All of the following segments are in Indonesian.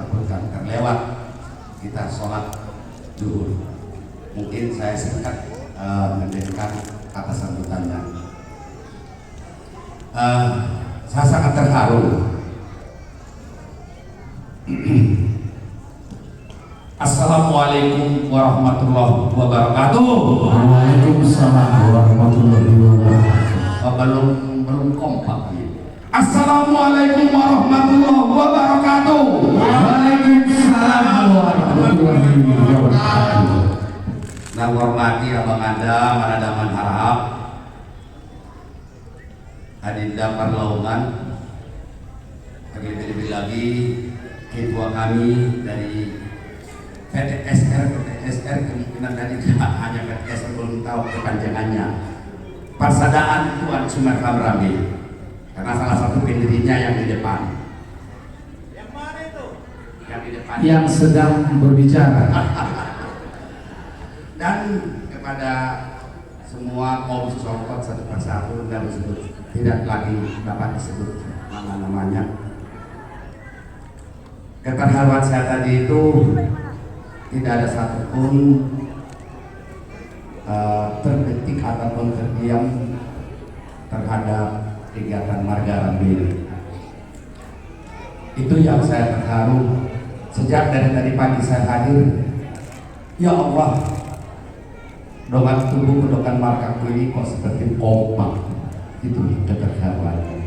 takutkan terlewat kita sholat duhur. Mungkin saya singkat mendengarkan kata sambutannya. Saya sangat terharu. Assalamualaikum warahmatullahi wabarakatuh. Waalaikumsalam warahmatullahi wabarakatuh. Belum kompak nih. Assalamualaikum warahmatullahi wabarakatuh. Waalaikumsalam warahmatullahi wabarakatuh. Nah, hormati abang Anda, Manadaman Harap, Adinda Parlaungan, terlebih-lebih lagi ketua kami dari PTSR kemungkinan tadi hanya PTSR, belum tahu kepanjangannya, Parsadaan Tuan Sumerham Rambe, karena salah satu pendirinya yang di depan. Yang mana itu? Yang di depan. Yang sedang berbicara. Dan kepada semua kaum sosokot satu persatu dan disebut, tidak lagi dapat disebut nama-namanya. Keterharuan saya tadi itu tidak ada satupun terbetik ataupun terdiam terhadap kegiatan Marga Rambe. Itu yang saya terharu sejak dari tadi pagi saya hadir. Ya Allah, dongan tubuh kedokan Marga ini kok seperti kompak. Itu keterharuannya.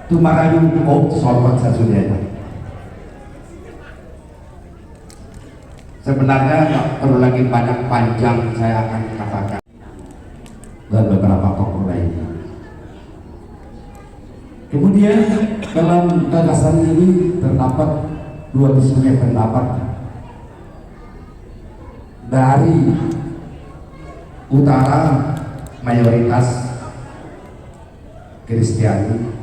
Tumarayu sorot sasudena. Sebenarnya nggak perlu lagi banyak panjang saya akan katakan dan beberapa tokoh lainnya. Kemudian dalam gagasan ini terdapat dua diskusi pendapat dari utara mayoritas Kristiani,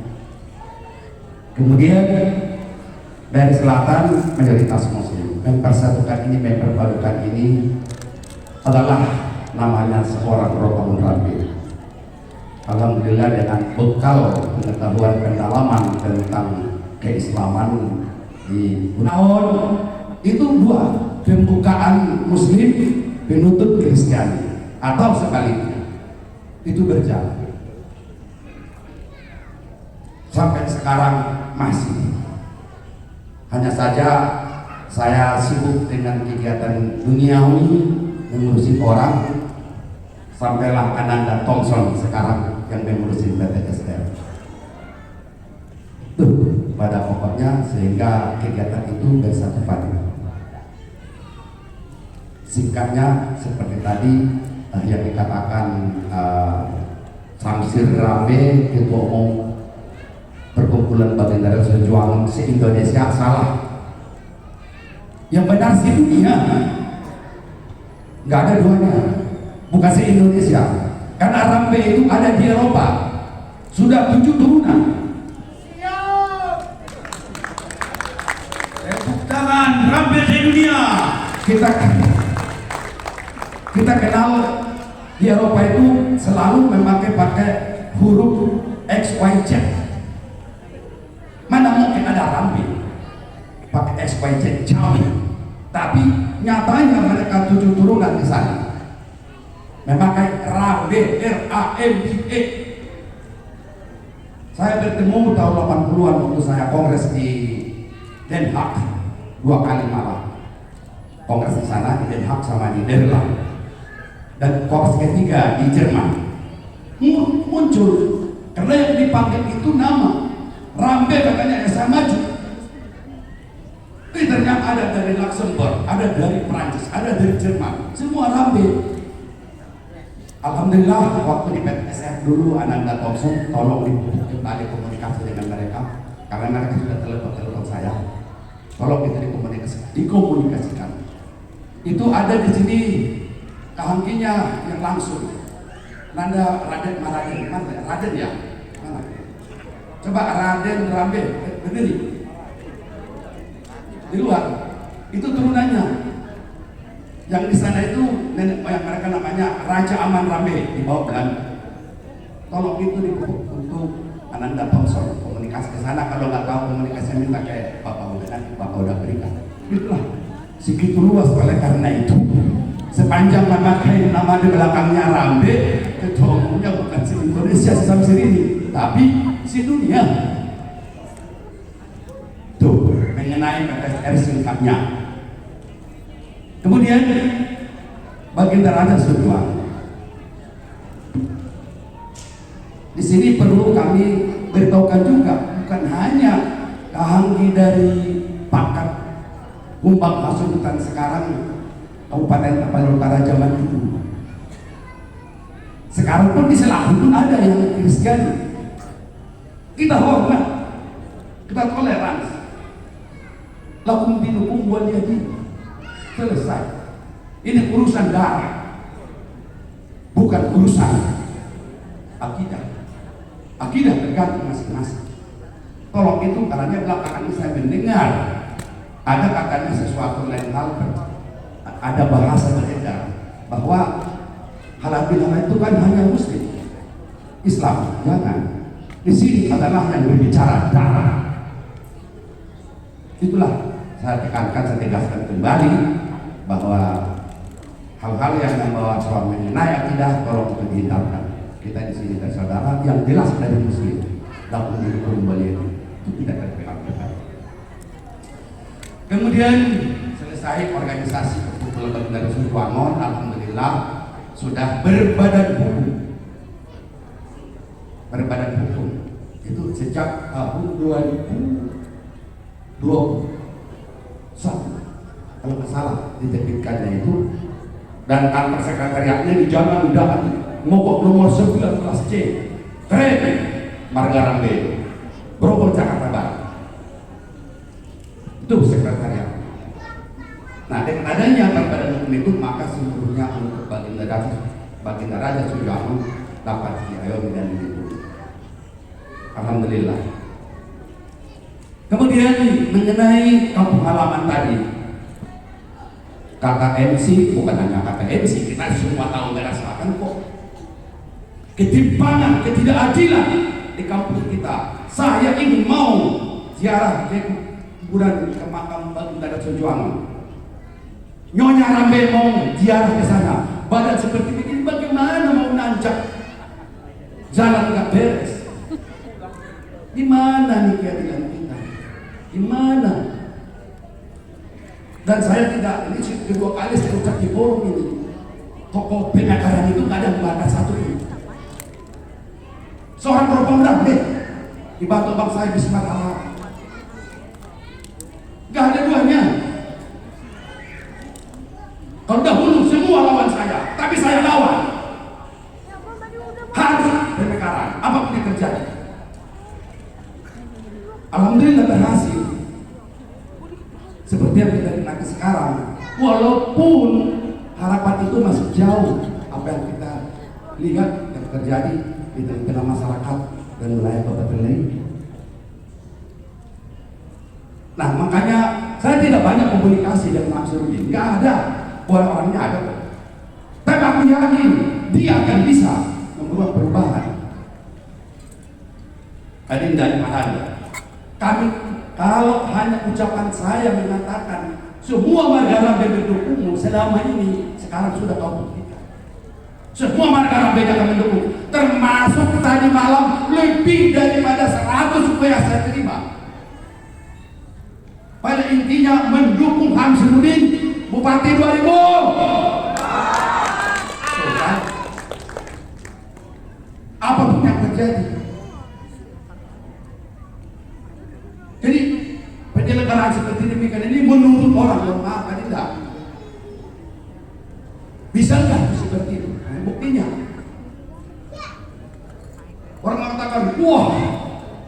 kemudian dari selatan mayoritas Muslim. Mempersatukan ini, memperpadukan ini adalah namanya seorang Rokaun Rambe. Alhamdulillah dengan bekal pengetahuan pendalaman tentang keislaman di tahun itu dua, pembukaan Muslim, penutup Kristiani, atau sebaliknya itu berjalan. Sampai sekarang masih. Hanya saja saya sibuk dengan kegiatan duniawi, mengurusi orang, sampailah Ananda Thompson sekarang yang mengurusi PTSR. Tuh, pada pokoknya sehingga kegiatan itu bersatu padu. Singkatnya seperti tadi yang dikatakan Samsir Rambe, Ketua Umum Perkumpulan Baginda Perjuangan se-Indonesia, salah. Yang benar sih dunia, nggak ada duanya, bukan se-Indonesia. Karena Rambe itu ada di Eropa, sudah 7 turunan. Tepuk tangan Rambe se-dunia. Kita kenal di Eropa itu selalu pakai huruf X, Y, Z. Mana mungkin ada Rambe pakai X, Y, Z, jauh. Tapi nyatanya mereka 7 turunan di sana memakai Rambe, R-A-M-B-E. Saya bertemu tahun 80-an waktu saya kongres di Den Haag 2 kali malah. Kongres di sana di Den Haag sama di Nederland, dan kongres ketiga di Jerman. Muncul karena yang dipanggil itu nama Rambe, katanya saya maju. Ternyata ada dari Luxembourg, ada dari Prancis, ada dari Jerman, semua Rambe. Alhamdulillah waktu di PTSR dulu Ananda Thompson tolong dibalik komunikasi dengan mereka, karena mereka sudah telepon saya. Tolong kita dikomunikasikan. Itu ada di sini kahangkinya yang langsung. Nanda Raden Maraden, mana Raden ya? Mana? Coba Raden Rambe berdiri di luar. Itu turunannya. Yang di sana itu nenek moyang mereka namanya Raja Aman Rambe di bawah Belanda. Tolong itu dipupuk untuk Ananda Thompson. komunikasi ke sana. Kalau nggak tahu komunikasi minta kayak Bapak udah nanti, Bapak udah berikan. Itulah segitu luas. Oleh karena itu sepanjang nama kain nama di belakangnya Rambe, ketua umumnya bukan si Indonesia sampai ini, tapi si dunia. Tuh mengenai PTSR singkatnya. Kemudian Baginda Raja Siliwangi. Di sini perlu kami beritahukan juga, bukan hanya Kahanggi dari Pakat Kumbang Kasurutan sekarang Kabupaten Tapanuli Utara zaman dulu. Sekarang pun di Selatan pun ada yang Kristiani. Kita hormat, kita toleransi. Lakum dinukum waliyadin. Selesai. Ini urusan darah, bukan urusan akidah. Akidah tergantung masing-masing. Tolong itu karena belakangan ini saya mendengar ada katanya sesuatu lain hal, ada bahasa beredar bahwa halal bihalal itu kan hanya Muslim, Islam jangan. Di sini adalah yang berbicara darah. Itulah saya tekankan, saya tegaskan kembali bahwa hal-hal yang membawa soal mengenai akidah tolong itu dihindarkan. Kita di sini bersaudara yang jelas dari Muslim, lalu kembali itu tidak terpikirkan. Kemudian selesai organisasi perkumpulan dari Siliwangi, alhamdulillah sudah berbadan hukum itu sejak tahun 2021 kalau nggak salah diterbitkannya itu, dan kantor sekretariatnya di Jalan Undangan Mogok nomor 19C Trep Marga Rambe, Grogol, Jakarta Barat. Itu sekretariat. Nah, dengan adanya badan hukum itu, maka seluruhnya untuk Baginda Raja Siliwangi dapat diayomi dan dilindungi. Alhamdulillah. Kemudian mengenai kampung halaman tadi, kata MC, bukan hanya kata MC, kita semua tahu daerah selatan kok. Ketimpangan, ketidakadilan di kampung kita. Saya ingin mau ziarah ke kuburan ke makam Baginda Raja Siliwangi. Nyonya Rambe mau ziarah ke sana. Badan seperti ini bagaimana mau nanjak? Jalan nggak beres. Di mana nih keadilan kita? Di mana? Dan saya tidak, ini kedua kali saya ucap di forum ini. Tokoh penyakaran itu nggak ada batas satu pun. Seorang perempuan Rambe dibantu bang saya Bismillah. Gak ada duanya. Kalau dahulu semua lawan saya, tapi saya lawan. Harus pemekaran, apapun yang terjadi. Alhamdulillah berhasil. Seperti yang kita lihat sekarang, walaupun harapan itu masih jauh, apa yang kita lihat yang terjadi di tengah masyarakat dan wilayah Kabupaten lain. Nah, makanya saya tidak banyak komunikasi dengan Absirudin, nggak ada. Buat orangnya ada, tapi aku yakin dia akan bisa membuat perubahan. Adinda Imahanda, kami kalau hanya ucapan saya mengatakan semua warga Rambe mendukungmu selama ini, sekarang sudah kau buktikan. Semua warga Rambe akan mendukung, termasuk tadi malam lebih daripada 100 supaya saya terima. Pada intinya mendukung Hamzudin Bupati 2000. Apapun yang terjadi. Jadi penyelenggaraan seperti demikian ini menurut orang yang maaf tidak. Bisakah seperti itu? Nah, buktinya. Orang mengatakan, wah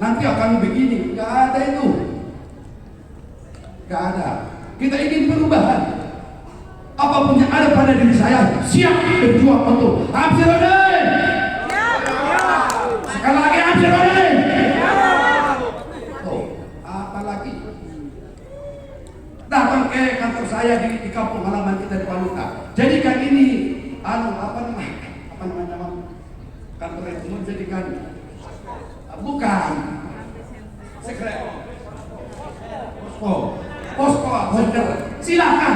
nanti akan begini. Gak ada itu. Gak ada. Kita ingin perubahan. Apapun yang ada pada diri saya siap berjuang untuk Absirudin. Sekali lagi Absirudin. Apa lagi? Datang ke kantor saya di kampung halaman kita di Paluka. Jadikan ini apa namanya kantor itu menjadikan bukan Holder, silakan.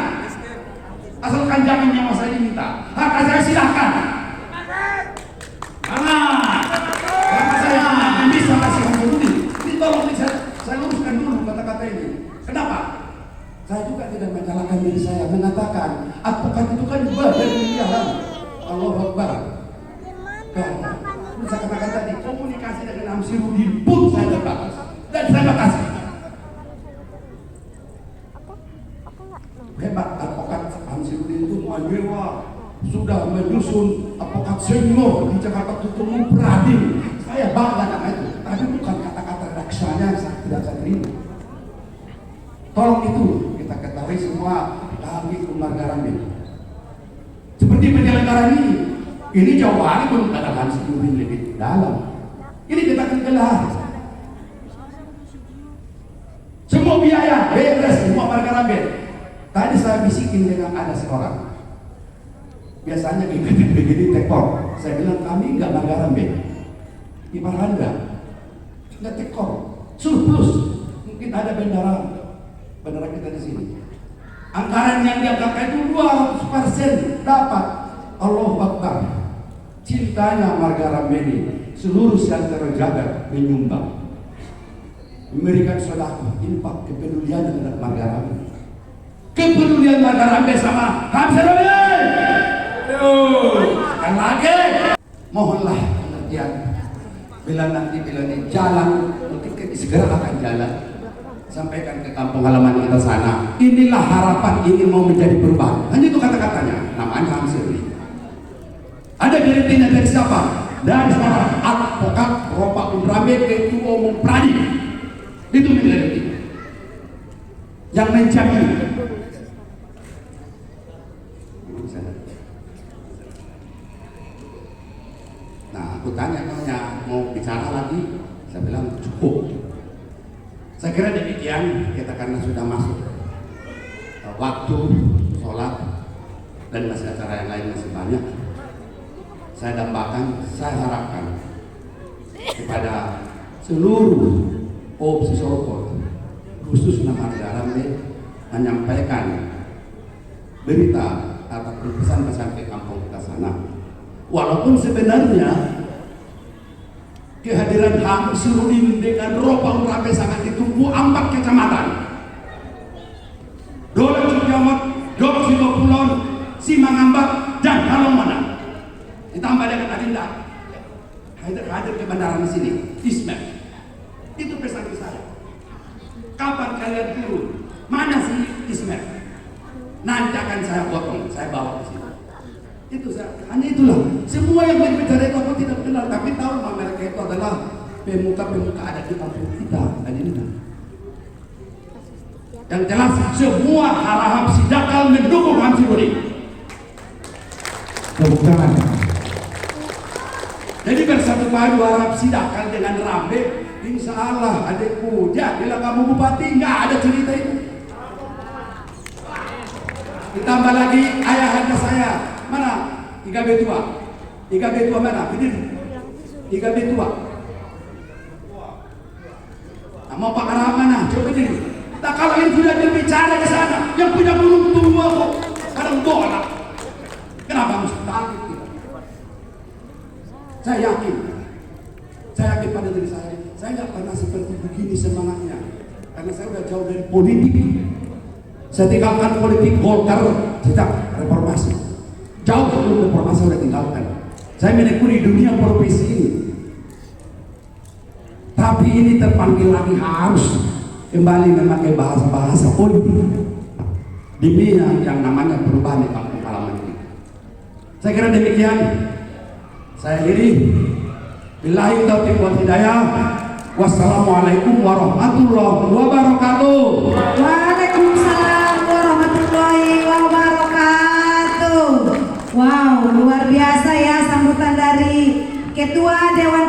Asalkan jangan nyawa saya diminta, harta saya silakan. Karena saya tidak bisa kasih Hamzirudin. Ini tolong saya luruskan dulu kata-kata ini. Kenapa? Saya juga tidak menyalahkan diri saya, mengatakan advokat itu kan bermiliaran. Allahu Akbar. Karena saya katakan tadi, komunikasi dengan Hamzirudin pun saya terbatas dan saya batasi. Hebat advokat Hamzirudin itu menyewa, sudah menyusun advokat senior di Jakarta Tutup Pradin. Saya bangga dengan itu, tapi bukan kata-kata redaksinya yang saya tidak terima. Tolong itu kita ketahui semua kami keluarga Rambe. Seperti penyelenggara ini jauh hari belum ada Hamzirudin lebih dalam. Ini kita akan gelar. Semua biaya beres semua warga Rambe. Tadi saya bisikin dengan ada seorang. Biasanya begini tekor. Saya bilang kami enggak warga Rambe. Ibarat enggak tekor. Surplus. Mungkin ada bandara kita di sini. Anggaran yang dianggarkan itu 200% dapat. Allahu Akbar. Cintanya warga Rambe ini seluruh seantero jagat menyumbang. Memberikan sedekah, infak, kepedulian terhadap warga Rambe. Kepedulian warga Rambe sama Hamzirudin. Sekali lagi, mohonlah pengertian. Bila di jalan, mungkin segera akan jalan. Sampaikan ke kampung halaman kita sana. Inilah harapan ini mau menjadi perubahan. Hanya itu kata-katanya. Namanya Hamzirudin. Ada garantinya dari siapa? Dari seorang advokat Ropaun Rambe, Ketua Umum Pradi. Itu garanti. Yang menjamin. Nah, aku tanya mau bicara lagi, saya bilang cukup. Saya kira demikian kita karena sudah masuk waktu sholat dan masih acara yang lain masih banyak. Saya dambakan, saya harapkan kepada seluruh opsi Sorokot, khususnya warga Rambe, menyampaikan berita atau pesan-pesan ke kampung kita sana. Walaupun sebenarnya kehadiran Hamzirudin dengan Ropaun Rambe sangat ditunggu 4 kecamatan. Dole Cikiamat, Dole Sidokulon, Simangambak, dan Halongmana. Ditambah dengan Adinda. Hadir ke bandara di sini, Ismet. Itu pesan saya. Kapan kalian turun? Mana sih Ismet? Nanti akan saya potong, saya bawa ke sini. Itu hanya itulah. Semua yang berbicara itu aku tidak kenal, tapi tahu bahwa mereka itu adalah pemuka-pemuka adat di kampung kita. Yang jelas semua harahap sidakal mendukung Hamzirudin. Tepuk tangan. Jadi bersatu padu harap sidakal dengan Rambe. Insya Allah adikku, jadilah kamu bupati. Nggak ada cerita itu. Ditambah lagi ayahanda saya. Mana? 3B tua. 3B tua mana? Berdiri. 3B tua. Nah, mau Pak Arah mana? Coba berdiri. Nah, kalau ini sudah berbicara ke sana, yang punya burung tua kok kadang tolak. Kenapa mesti takut kita? Saya yakin pada diri saya. Saya nggak pernah seperti begini semangatnya. Karena saya udah jauh dari politik. Saya tinggalkan politik Golkar sejak reformasi. Jauh sebelum reformasi sudah tinggalkan. Saya menekuni dunia profesi ini. Tapi ini terpanggil lagi harus kembali memakai bahasa-bahasa politik demi yang namanya perubahan di kampung halaman ini. Saya kira demikian. Saya akhiri. Billahi taufiq wal hidayah. Wassalamualaikum warahmatullahi wabarakatuh. Waalaikumsalam warahmatullahi wabarakatuh. Wow, luar biasa ya sambutan dari Ketua Dewan